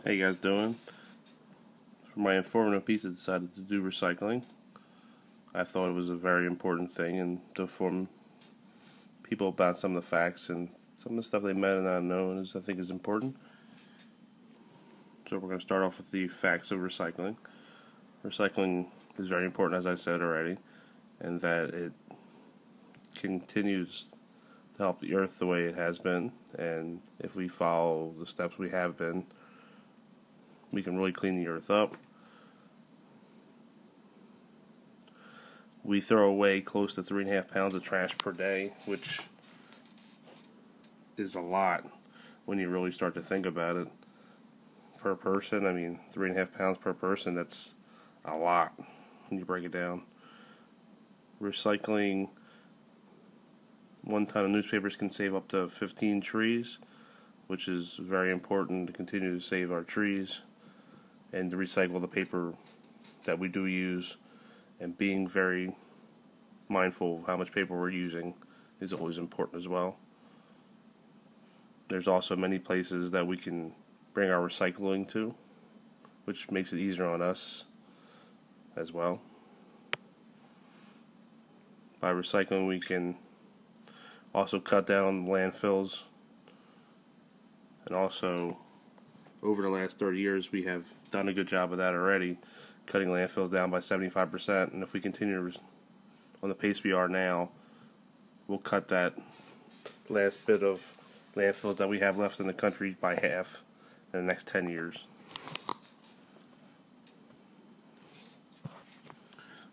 How you guys doing? For my informative piece, I decided to do recycling. I thought it was a very important thing and to inform people about some of the facts and some of the stuff they might not know I think is important. So we're going to start off with the facts of recycling. Recycling is very important, as I said already, and that it continues to help the earth the way it has been, and if we follow the steps we have been, we can really clean the earth up. We throw away close to 3.5 pounds of trash per day, which is a lot when you really start to think about it. Per person, 3.5 pounds per person, that's a lot when you break it down. Recycling 1 ton of newspapers can save up to 15 trees, which is very important to continue to save our trees and to recycle the paper that we do use, and being very mindful of how much paper we're using is always important as well. There's also many places that we can bring our recycling to, which makes it easier on us as well. By recycling, we can also cut down on the landfills, and also over the last 30 years we have done a good job of that already, cutting landfills down by 75%, and if we continue on the pace we are now, we'll cut that last bit of landfills that we have left in the country by half in the next 10 years.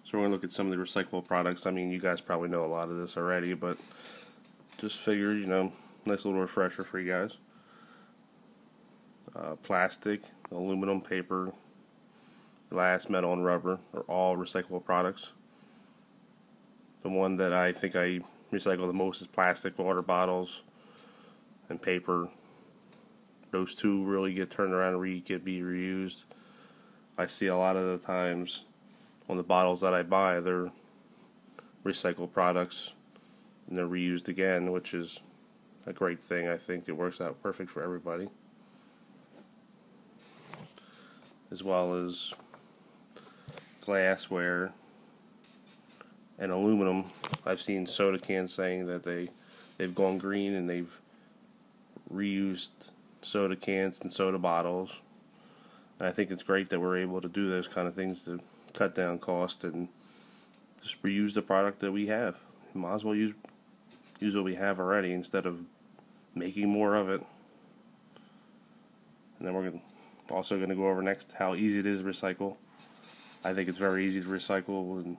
So we're going to look at some of the recyclable products. You guys probably know a lot of this already, but just figured, nice little refresher for you guys. Plastic, aluminum, paper, glass, metal, and rubber are all recyclable products. The one that I think I recycle the most is plastic, water bottles, and paper. Those two really get turned around and be reused. I see a lot of the times on the bottles that I buy, they're recycled products and they're reused again, which is a great thing. I think it works out perfect for everybody. As well as glassware and aluminum. I've seen soda cans saying that they've gone green and they've reused soda cans and soda bottles. And I think it's great that we're able to do those kind of things to cut down cost and just reuse the product that we have. You might as well use what we have already instead of making more of it. And then we're also going to go over next how easy it is to recycle. I think it's very easy to recycle, and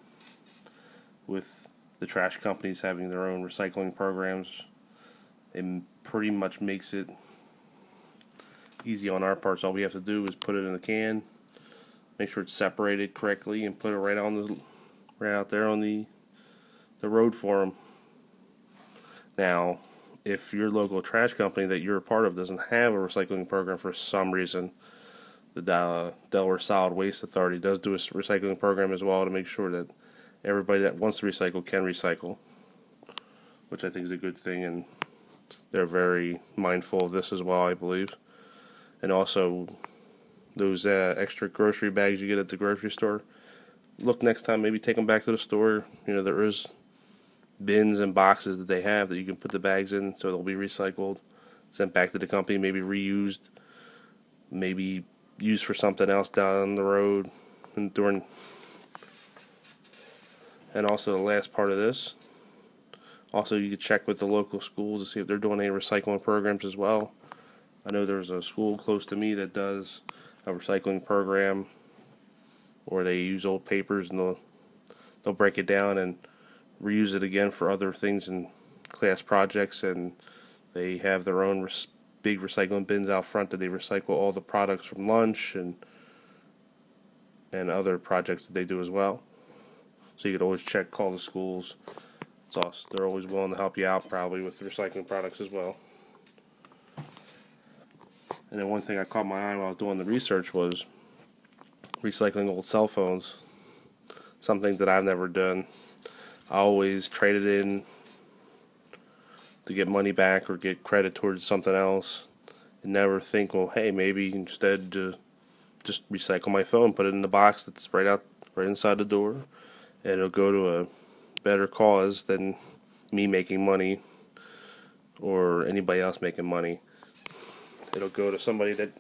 with the trash companies having their own recycling programs, it pretty much makes it easy on our parts. All we have to do is put it in a can, make sure it's separated correctly, and put it right out there on the road for them. Now, if your local trash company that you're a part of doesn't have a recycling program for some reason, the Delaware Solid Waste Authority does do a recycling program as well to make sure that everybody that wants to recycle can recycle, which I think is a good thing, and they're very mindful of this as well, I believe. And also, those extra grocery bags you get at the grocery store, look next time, maybe take them back to the store. There is bins and boxes that they have that you can put the bags in, so they'll be recycled, sent back to the company, maybe reused, maybe used for something else down the road and during. And also the last part of this, also you could check with the local schools to see if they're doing any recycling programs as well. I know there's a school close to me that does a recycling program where they use old papers and they'll break it down and reuse it again for other things in class projects, and they have their own big recycling bins out front that they recycle all the products from lunch and other projects that they do as well. So you could always call the schools. It's awesome. They're always willing to help you out probably with the recycling products as well. And then one thing I caught my eye while I was doing the research was recycling old cell phones. Something that I've never done. I always traded in to get money back or get credit towards something else and never think, well, hey, maybe instead just recycle my phone, put it in the box that's right inside the door, and it'll go to a better cause than me making money or anybody else making money. It'll go to somebody that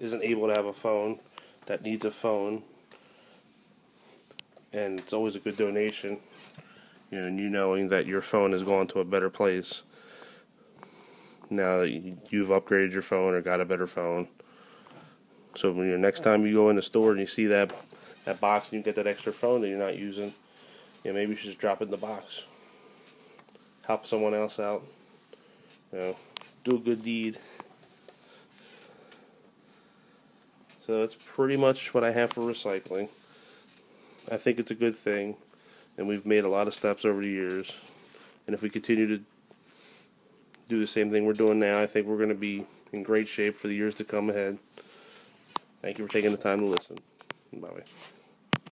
isn't able to have a phone, that needs a phone, and it's always a good donation. And you knowing that your phone has gone to a better place now that you've upgraded your phone or got a better phone. So when next time you go in the store and you see that box and you get that extra phone that you're not using, maybe you should just drop it in the box. Help someone else out. Do a good deed. So that's pretty much what I have for recycling. I think it's a good thing, and we've made a lot of steps over the years. And if we continue to do the same thing we're doing now, I think we're going to be in great shape for the years to come ahead. Thank you for taking the time to listen. Bye-bye.